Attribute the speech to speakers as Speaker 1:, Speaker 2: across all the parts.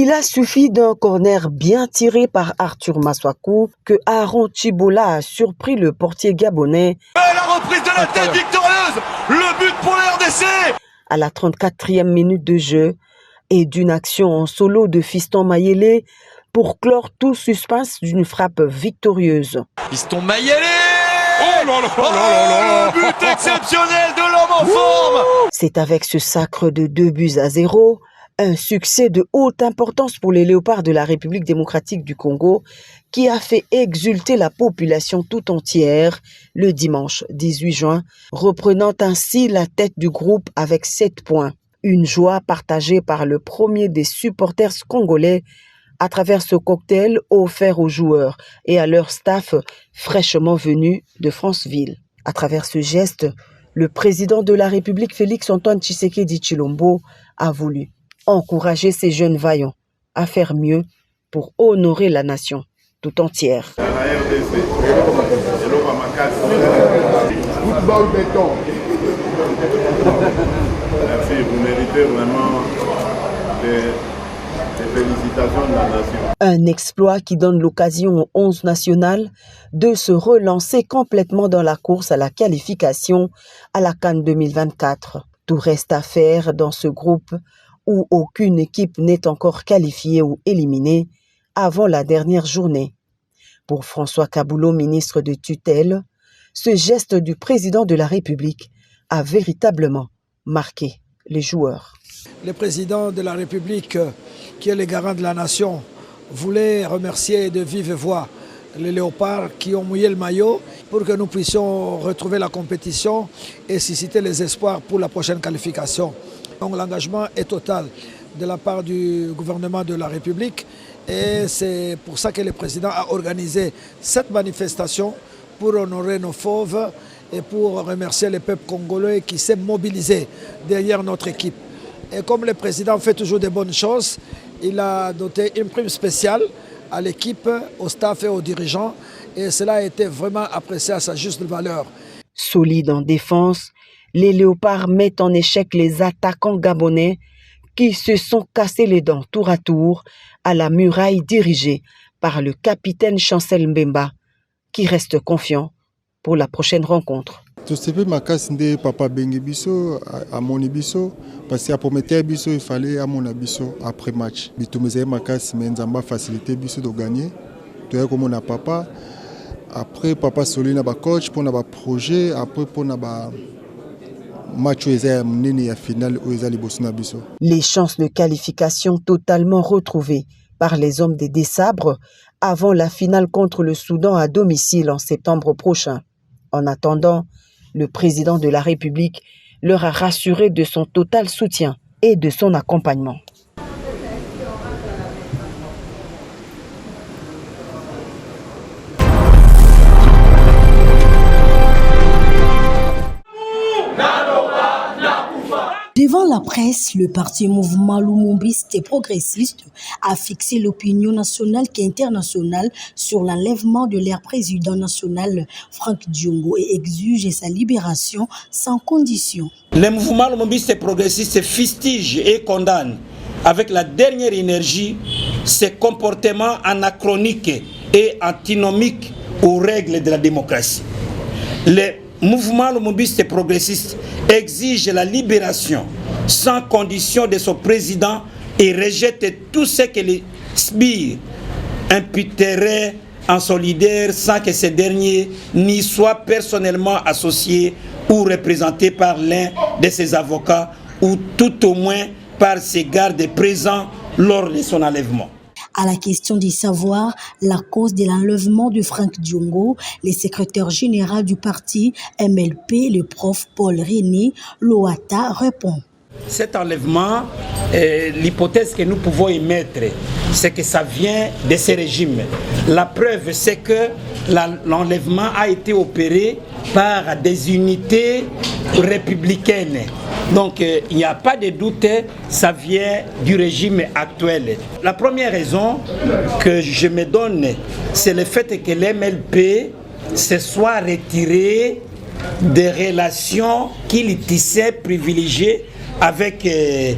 Speaker 1: Il a suffi d'un corner bien tiré par Arthur Massakou que Aaron Chibola a surpris le portier gabonais.
Speaker 2: La reprise de la tête victorieuse, le but pour la RDC.
Speaker 1: À la 34e minute de jeu et d'une action en solo de Fiston Mayele pour clore tout suspense d'une frappe victorieuse.
Speaker 2: Fiston Mayele. Oh là là là là là. Le but exceptionnel de l'homme en forme.
Speaker 1: C'est avec ce sacre de 2-0, un succès de haute importance pour les Léopards de la République démocratique du Congo qui a fait exulter la population tout entière le dimanche 18 juin, reprenant ainsi la tête du groupe avec 7 points. Une joie partagée par le premier des supporters congolais à travers ce cocktail offert aux joueurs et à leur staff fraîchement venus de Franceville. À travers ce geste, le président de la République Félix-Antoine Tshisekedi Tshilombo a voulu encourager ces jeunes vaillants à faire mieux pour honorer la nation tout entière.
Speaker 3: Merci, vous méritez vraiment des félicitations de la nation.
Speaker 1: Un exploit qui donne l'occasion aux 11 nationales de se relancer complètement dans la course à la qualification à la CAN 2024. Tout reste à faire dans ce groupe où aucune équipe n'est encore qualifiée ou éliminée avant la dernière journée. Pour François Kaboulot, ministre de tutelle, ce geste du président de la République a véritablement marqué les joueurs.
Speaker 4: Le président de la République, qui est le garant de la nation, voulait remercier de vive voix les Léopards qui ont mouillé le maillot pour que nous puissions retrouver la compétition et susciter les espoirs pour la prochaine qualification. Donc l'engagement est total de la part du gouvernement de la République et c'est pour ça que le président a organisé cette manifestation pour honorer nos fauves et pour remercier le peuple congolais qui s'est mobilisé derrière notre équipe. Et comme le président fait toujours de bonnes choses, il a doté une prime spéciale à l'équipe, au staff et aux dirigeants et cela a été vraiment apprécié à sa juste valeur.
Speaker 1: Solide en défense, les Léopards mettent en échec les attaquants gabonais qui se sont cassés les dents tour à tour à la muraille dirigée par le capitaine Chancel Mbemba, qui reste confiant pour la prochaine rencontre.
Speaker 5: Papa Bengibiso à Monibiso parce qu'à promettre biso il fallait à mon abiso après match. Bitumeze makas menzamba facilité biso de gagner. Toi comme on a papa après papa Solina ba coach pour na ba projet après pour na ba match final.
Speaker 1: Les chances de qualification totalement retrouvées par les hommes des Dessabres avant la finale contre le Soudan à domicile en septembre prochain. En attendant, le président de la République leur a rassuré de son total soutien et de son accompagnement.
Speaker 6: Devant la presse, le parti mouvement lumumbiste et progressiste a fixé l'opinion nationale et internationale sur l'enlèvement de leur président national Franck Diongo et exige sa libération sans condition.
Speaker 7: Le mouvement lumumbiste et progressiste fustige et condamne avec la dernière énergie ces comportements anachroniques et antinomiques aux règles de la démocratie. Le mouvement lumumbiste et progressiste exige la libération sans condition de son président et rejette tout ce que les sbires imputeraient en son leader sans que ce dernier n'y soit personnellement associé ou représenté par l'un de ses avocats ou tout au moins par ses gardes présents lors de son enlèvement.
Speaker 6: À la question de savoir la cause de l'enlèvement de Franck Diongo, le secrétaire général du parti MLP, le prof Paul René Loata, répond.
Speaker 7: Cet enlèvement, l'hypothèse que nous pouvons émettre, c'est que ça vient de ce régime. La preuve, c'est que l'enlèvement a été opéré par des unités républicaines. Donc, il n'y a pas de doute, ça vient du régime actuel. La première raison que je me donne, c'est le fait que l'MLP se soit retiré des relations qu'il tissait privilégiées avec le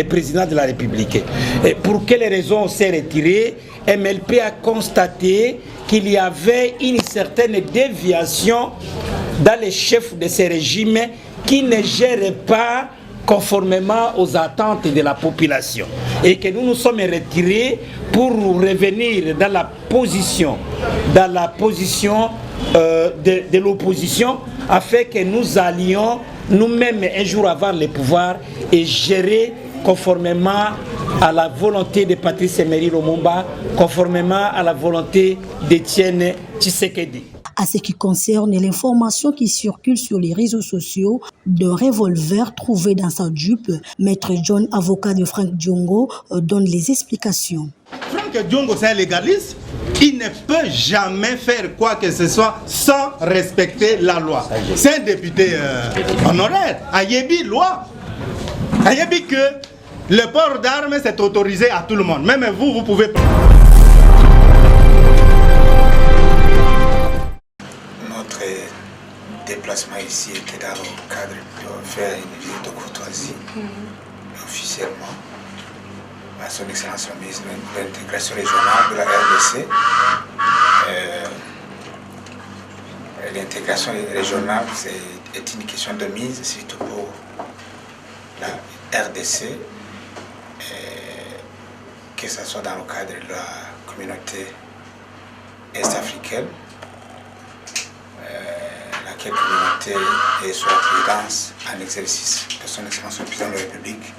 Speaker 7: président de la République. Et pour quelles raisons on s'est retiré? MLP a constaté qu'il y avait une certaine déviation dans les chefs de ces régimes qui ne géraient pas conformément aux attentes de la population. Et que nous nous sommes retirés pour revenir dans la position de l'opposition, afin que nous allions nous-mêmes un jour avoir le pouvoir et gérer conformément à la volonté de Patrice Emery Lumumba, conformément à la volonté d'Étienne Tshisekedi.
Speaker 6: À ce qui concerne l'information qui circule sur les réseaux sociaux d'un revolver trouvé dans sa jupe, Maître John, avocat de Franck Diongo, donne les explications.
Speaker 8: Franck Diongo, c'est un légaliste. Il ne peut jamais faire quoi que ce soit sans respecter la loi. C'est un député honoraire. Ayebi, loi. Ayebi que le port d'armes, c'est autorisé à tout le monde. Même vous, vous pouvez...
Speaker 9: Notre déplacement ici était dans le cadre de faire une visite de courtoisie officiellement à son Excellence le ministre de l'intégration régionale de la RDC. L'intégration régionale est une question de mise, surtout pour la RDC, que ce soit dans le cadre de la communauté est-africaine, laquelle communauté est sous la présidence en exercice de son Excellence le président de la République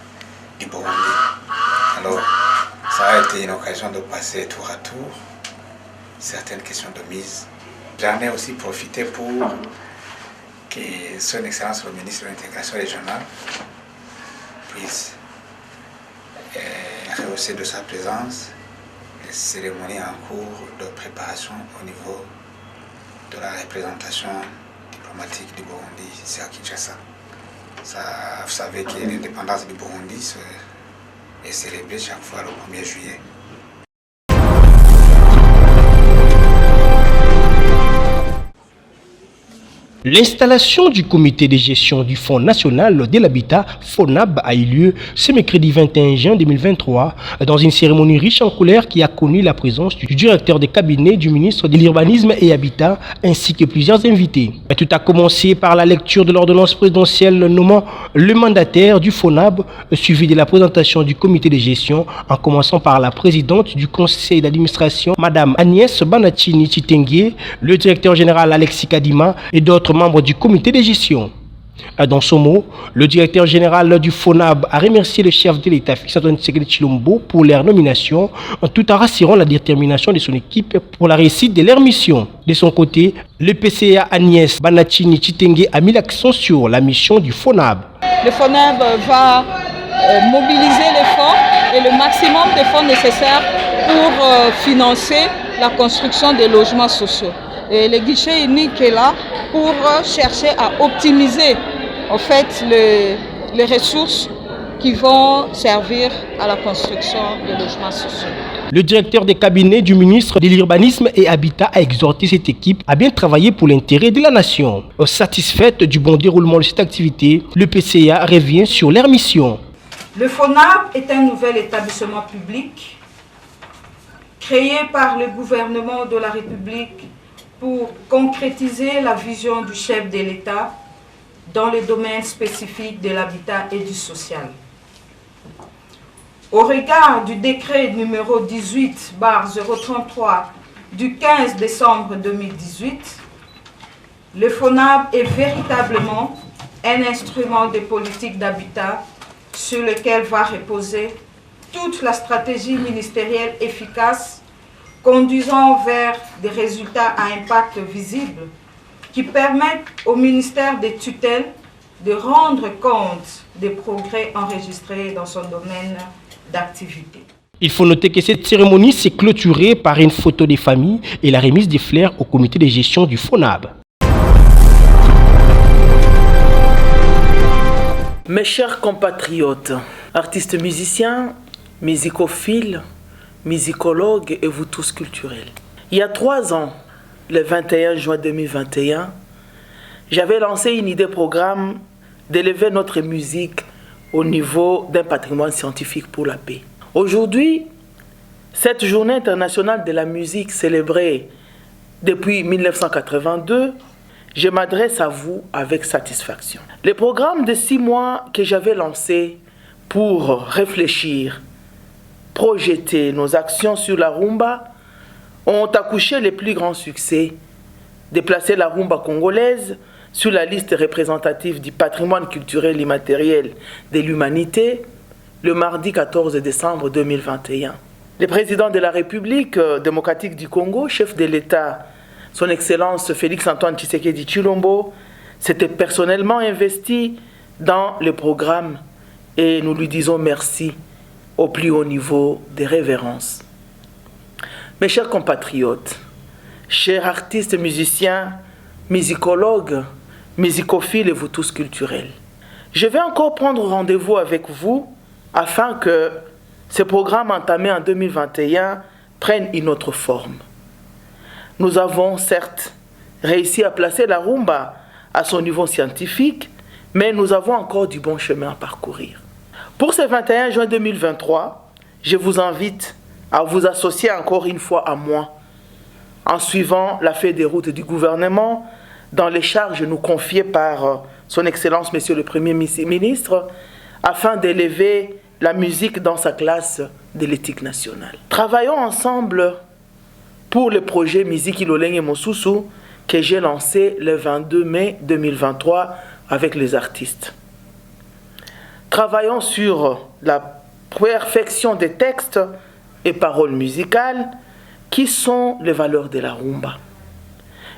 Speaker 9: du Burundi. Alors, ça a été une occasion de passer tour à tour certaines questions de mise. J'en ai aussi profité pour que son Excellence le ministre de l'intégration régionale puisse rehausser de sa présence les cérémonies en cours de préparation au niveau de la représentation diplomatique du Burundi ici à Kinshasa. Vous savez que l'indépendance du Burundi est célébrée chaque fois le 1er juillet.
Speaker 10: L'installation du comité de gestion du Fonds national de l'habitat, FONHAB, a eu lieu ce mercredi 21 juin 2023 dans une cérémonie riche en couleurs qui a connu la présence du directeur de cabinet du ministre de l'Urbanisme et Habitat ainsi que plusieurs invités. Tout a commencé par la lecture de l'ordonnance présidentielle nommant le mandataire du FONHAB, suivi de la présentation du comité de gestion en commençant par la présidente du conseil d'administration, Madame Agnès Banachini Chitengue, le directeur général Alexis Kadima et d'autres membres du comité de gestion. Dans son mot, le directeur général du FONHAB a remercié le chef de l'État, Félix-Antoine Tshisekedi Tshilombo, pour leur nomination, tout en rassurant la détermination de son équipe pour la réussite de leur mission. De son côté, le PCA Agnès Banachini Chitengue a mis l'accent sur la mission du FONHAB.
Speaker 11: Le FONHAB va mobiliser les fonds et le maximum de fonds nécessaires pour financer la construction des logements sociaux. Et le guichet unique est là pour chercher à optimiser en fait les ressources qui vont servir à la construction de logements sociaux.
Speaker 10: Le directeur de cabinet du ministre de l'Urbanisme et Habitat a exhorté cette équipe à bien travailler pour l'intérêt de la nation. Satisfaite du bon déroulement de cette activité, le PCA revient sur leur mission.
Speaker 12: Le FONHAB est un nouvel établissement public créé par le gouvernement de la République pour concrétiser la vision du chef de l'État dans les domaines spécifiques de l'habitat et du social. Au regard du décret numéro 18/033 du 15 décembre 2018, le FONHAB est véritablement un instrument de politique d'habitat sur lequel va reposer toute la stratégie ministérielle efficace conduisant vers des résultats à impact visible qui permettent au ministère des tutelles de rendre compte des progrès enregistrés dans son domaine d'activité.
Speaker 10: Il faut noter que cette cérémonie s'est clôturée par une photo des familles et la remise des fleurs au comité de gestion du FONHAB.
Speaker 13: Mes chers compatriotes, artistes musiciens, musicophiles, musicologues et vous tous culturels. Il y a 3 ans, le 21 juin 2021, j'avais lancé une idée programme d'élever notre musique au niveau d'un patrimoine scientifique pour la paix. Aujourd'hui, cette journée internationale de la musique célébrée depuis 1982, je m'adresse à vous avec satisfaction. Les programmes de 6 mois que j'avais lancés pour réfléchir, projeter nos actions sur la rumba ont accouché les plus grands succès, de placer la rumba congolaise sur la liste représentative du patrimoine culturel immatériel de l'humanité le mardi 14 décembre 2021. Le président de la République démocratique du Congo, chef de l'État, son Excellence Félix-Antoine Tshisekedi Tshilombo, s'était personnellement investi dans le programme et nous lui disons merci au plus haut niveau des révérences. Mes chers compatriotes, chers artistes, musiciens, musicologues, musicophiles et vous tous culturels, je vais encore prendre rendez-vous avec vous afin que ce programme entamé en 2021 prenne une autre forme. Nous avons certes réussi à placer la rumba à son niveau scientifique, mais nous avons encore du bon chemin à parcourir. Pour ce 21 juin 2023, je vous invite à vous associer encore une fois à moi, en suivant la feuille de route du gouvernement dans les charges nous confiées par son Excellence Monsieur le Premier ministre, afin d'élever la musique dans sa classe de l'éthique nationale. Travaillons ensemble pour le projet Miziki Lolenge Mosusu que j'ai lancé le 22 mai 2023 avec les artistes. Travaillons sur la perfection des textes et paroles musicales qui sont les valeurs de la rumba.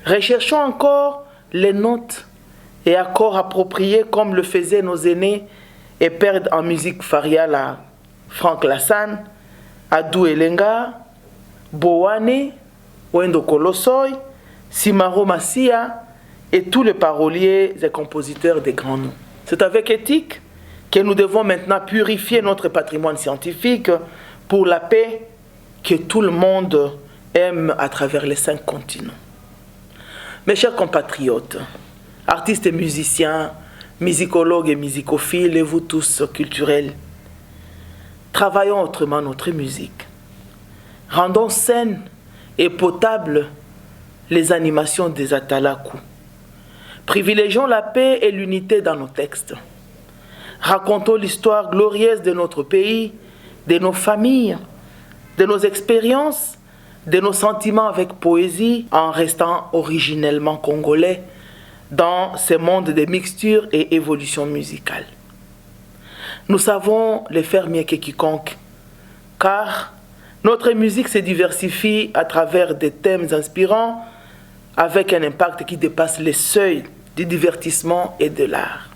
Speaker 13: Recherchons encore les notes et accords appropriés comme le faisaient nos aînés et pères en musique Fariala, Franck Lassane, Adou Elenga, Bowane, Wendo Kolosoy, Simaro Massia et tous les paroliers et compositeurs des grands noms. C'est avec éthique que nous devons maintenant purifier notre patrimoine scientifique pour la paix que tout le monde aime à travers les 5 continents. Mes chers compatriotes, artistes et musiciens, musicologues et musicophiles et vous tous culturels, travaillons autrement notre musique. Rendons saines et potables les animations des Atalakou. Privilégions la paix et l'unité dans nos textes. Racontons l'histoire glorieuse de notre pays, de nos familles, de nos expériences, de nos sentiments avec poésie, en restant originellement congolais dans ce monde de mixture et évolution musicale. Nous savons le faire mieux que quiconque, car notre musique se diversifie à travers des thèmes inspirants avec un impact qui dépasse les seuils du divertissement et de l'art.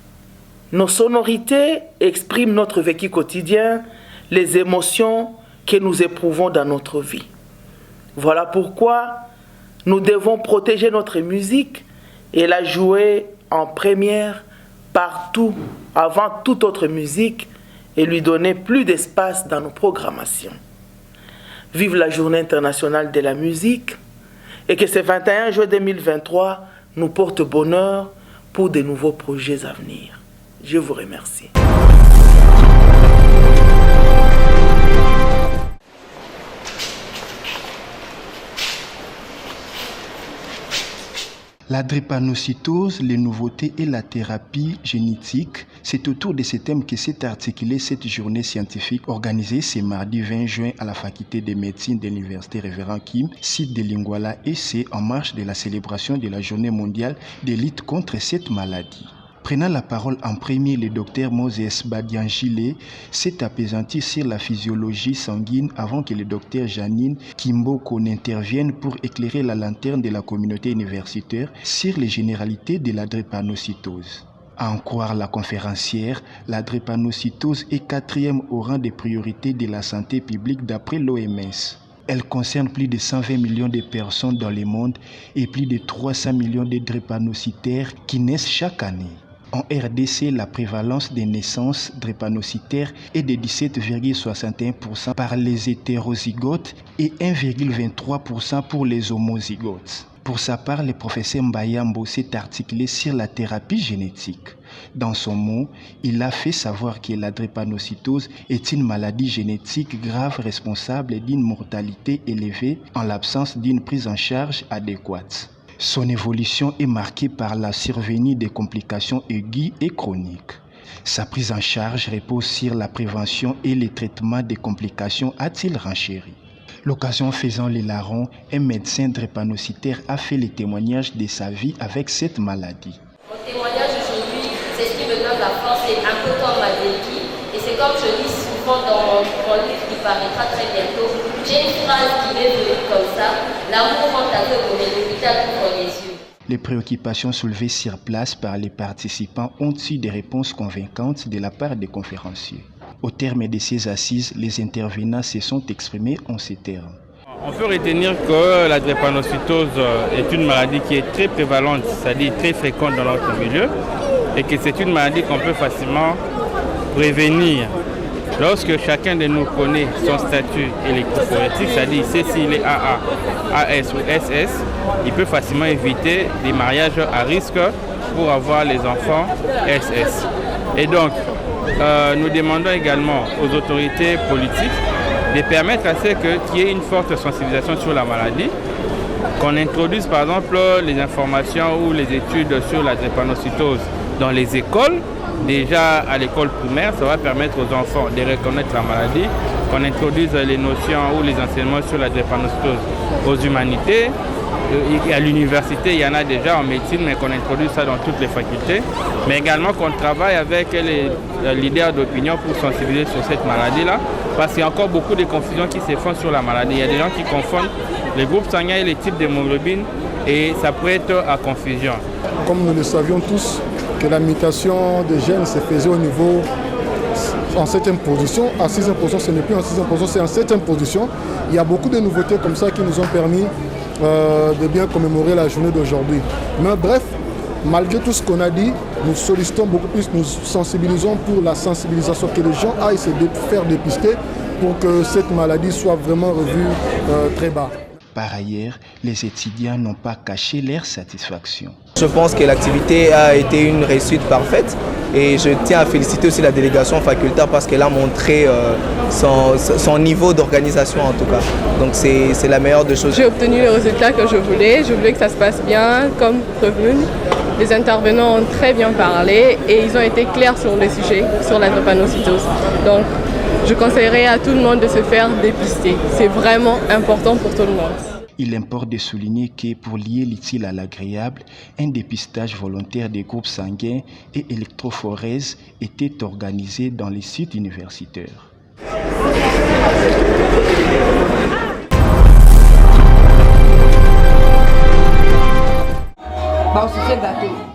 Speaker 13: Nos sonorités expriment notre vécu quotidien, les émotions que nous éprouvons dans notre vie. Voilà pourquoi nous devons protéger notre musique et la jouer en première partout avant toute autre musique et lui donner plus d'espace dans nos programmations. Vive la Journée internationale de la musique et que ce 21 juin 2023 nous porte bonheur pour de nouveaux projets à venir. Je vous remercie.
Speaker 10: La drépanocytose, les nouveautés et la thérapie génétique, c'est autour de ces thèmes que s'est articulée cette journée scientifique organisée ce mardi 20 juin à la faculté de médecine de l'université Révérend Kim, site de Lingwala, et c'est en marge de la célébration de la journée mondiale de lutte contre cette maladie. Prenant la parole en premier, le docteur Moses Badiangile s'est apaisanti sur la physiologie sanguine avant que le docteur Janine Kimboko n'intervienne pour éclairer la lanterne de la communauté universitaire sur les généralités de la drépanocytose. À en croire la conférencière, la drépanocytose est 4e au rang des priorités de la santé publique d'après l'OMS. Elle concerne plus de 120 millions de personnes dans le monde et plus de 300 millions de drépanocytaires qui naissent chaque année. En RDC, la prévalence des naissances drépanocytaires est de 17,61% par les hétérozygotes et 1,23% pour les homozygotes. Pour sa part, le professeur Mbayambo s'est articulé sur la thérapie génétique. Dans son mot, il a fait savoir que la drépanocytose est une maladie génétique grave responsable d'une mortalité élevée en l'absence d'une prise en charge adéquate. Son évolution est marquée par la survenue des complications aiguës et chroniques. Sa prise en charge repose sur la prévention et le traitement des complications, a-t-il renchéri. L'occasion faisant les larrons, un médecin drépanocytaire a fait le témoignage de sa vie avec cette maladie.
Speaker 14: Mon témoignage aujourd'hui, c'est ce qui me donne la force, c'est un peu comme ma vécu. Et c'est comme je dis souvent dans mon livre qui paraîtra très bientôt. J'ai une phrase qui m'est venue comme ça: l'amour rend aveugle, mais l'hôpital ouvre les yeux.
Speaker 10: Les préoccupations soulevées sur place par les participants ont eu des réponses convaincantes de la part des conférenciers. Au terme de ces assises, les intervenants se sont exprimés en ces termes.
Speaker 15: On peut retenir que la drépanocytose est une maladie qui est très prévalente, c'est-à-dire très fréquente dans notre milieu, et que c'est une maladie qu'on peut facilement prévenir. Lorsque chacun de nous connaît son statut électrophorétique, c'est-à-dire s'il est AA, AS ou SS, il peut facilement éviter des mariages à risque pour avoir les enfants SS. Et donc, nous demandons également aux autorités politiques de permettre à ce qu'il y ait une forte sensibilisation sur la maladie, qu'on introduise par exemple les informations ou les études sur la drépanocytose dans les écoles. Déjà à l'école primaire, ça va permettre aux enfants de reconnaître la maladie, qu'on introduise les notions ou les enseignements sur la drépanocytose aux humanités. À l'université, il y en a déjà en médecine, mais qu'on introduise ça dans toutes les facultés. Mais également qu'on travaille avec les leaders d'opinion pour sensibiliser sur cette maladie-là, parce qu'il y a encore beaucoup de confusions qui se font sur la maladie. Il y a des gens qui confondent les groupes sanguins et les types d'hémoglobine, et ça peut être à confusion.
Speaker 16: Comme nous le savions tous, que la mutation des gènes se faisait au niveau en 7e position. À 6e position, ce n'est plus en 6e position, c'est en 7e position. Il y a beaucoup de nouveautés comme ça qui nous ont permis de bien commémorer la journée d'aujourd'hui. Mais bref, malgré tout ce qu'on a dit, nous sollicitons beaucoup plus, nous sensibilisons pour la sensibilisation, que les gens aillent se faire dépister pour que cette maladie soit vraiment revue très bas.
Speaker 10: Par ailleurs, les étudiants n'ont pas caché leur satisfaction.
Speaker 17: Je pense que l'activité a été une réussite parfaite et je tiens à féliciter aussi la délégation facultaire parce qu'elle a montré son niveau d'organisation en tout cas. Donc c'est la meilleure des choses.
Speaker 18: J'ai obtenu le résultat que je voulais que ça se passe bien comme prévu. Les intervenants ont très bien parlé et ils ont été clairs sur le sujet, sur la drépanocytose. Donc je conseillerais à tout le monde de se faire dépister. C'est vraiment important pour tout le monde.
Speaker 10: Il importe de souligner que pour lier l'utile à l'agréable, un dépistage volontaire des groupes sanguins et électrophorèse était organisé dans les sites universitaires.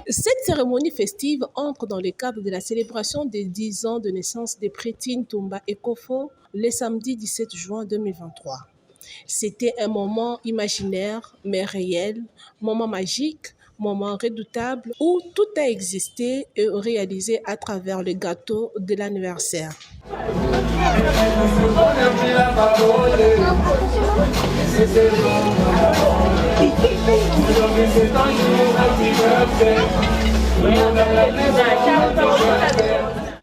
Speaker 19: Cette cérémonie festive entre dans le cadre de la célébration des 10 ans de naissance de Prétine Toumba Ekofo le samedi 17 juin 2023. C'était un moment imaginaire mais réel, moment magique, moment redoutable où tout a existé et réalisé à travers le gâteau de l'anniversaire.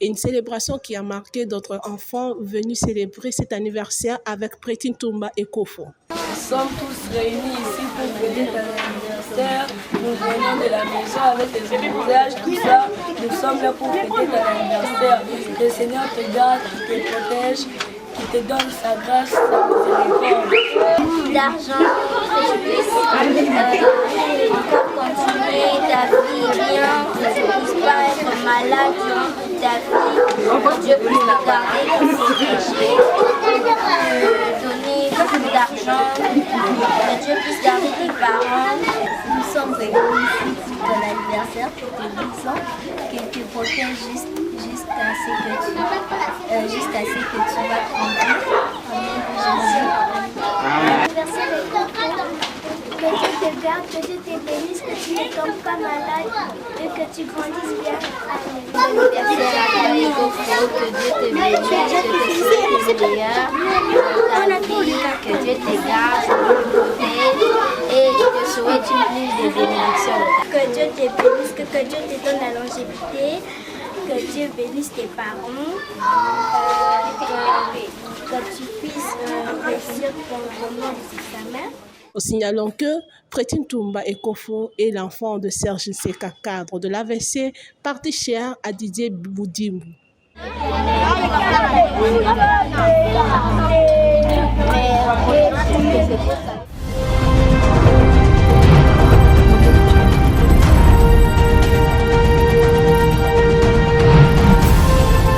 Speaker 19: Une célébration qui a marqué d'autres enfants venus célébrer cet anniversaire avec Prétine Toumba Ekofo.
Speaker 20: Nous sommes tous réunis ici pour fêter ton anniversaire. Nous venons de la maison avec les visages, tout ça. Nous sommes là pour fêter ton anniversaire. Le Seigneur te garde, te protège, qui te donne sa grâce, sa miséricorde.
Speaker 21: D'argent, que tu puisses encore continuer ta vie bien, que tu ne puisses pas être malade durant toute ta vie, que Dieu puisse te garder de ses péchés, te donner beaucoup d'argent, que Dieu puisse garder tes parents.
Speaker 22: Nous sommes réunis ici pour ton anniversaire, pour tes 10 ans, qu'il te protège jusqu'à ce que tu vas grandir.
Speaker 21: L'anniversaire est content. Que Dieu te garde, que Dieu te bénisse, que tu ne tombes pas malade et que tu grandisses bien.
Speaker 22: L'anniversaire à toi, Ekofo, que Dieu te bénisse, que tu sois le meilleur dans ta vie, que Dieu te garde, te protège et te
Speaker 21: souhaite une plus de bénédictions. Que Dieu te bénisse, que Dieu te donne la longévité, que Dieu bénisse tes parents, que tu puisses réussir convenablement les examens.
Speaker 19: Signalons que Prétine Toumba Ekofo est l'enfant de Serge Seka, cadre de l'AVC, parti cher à Didier Boudimou.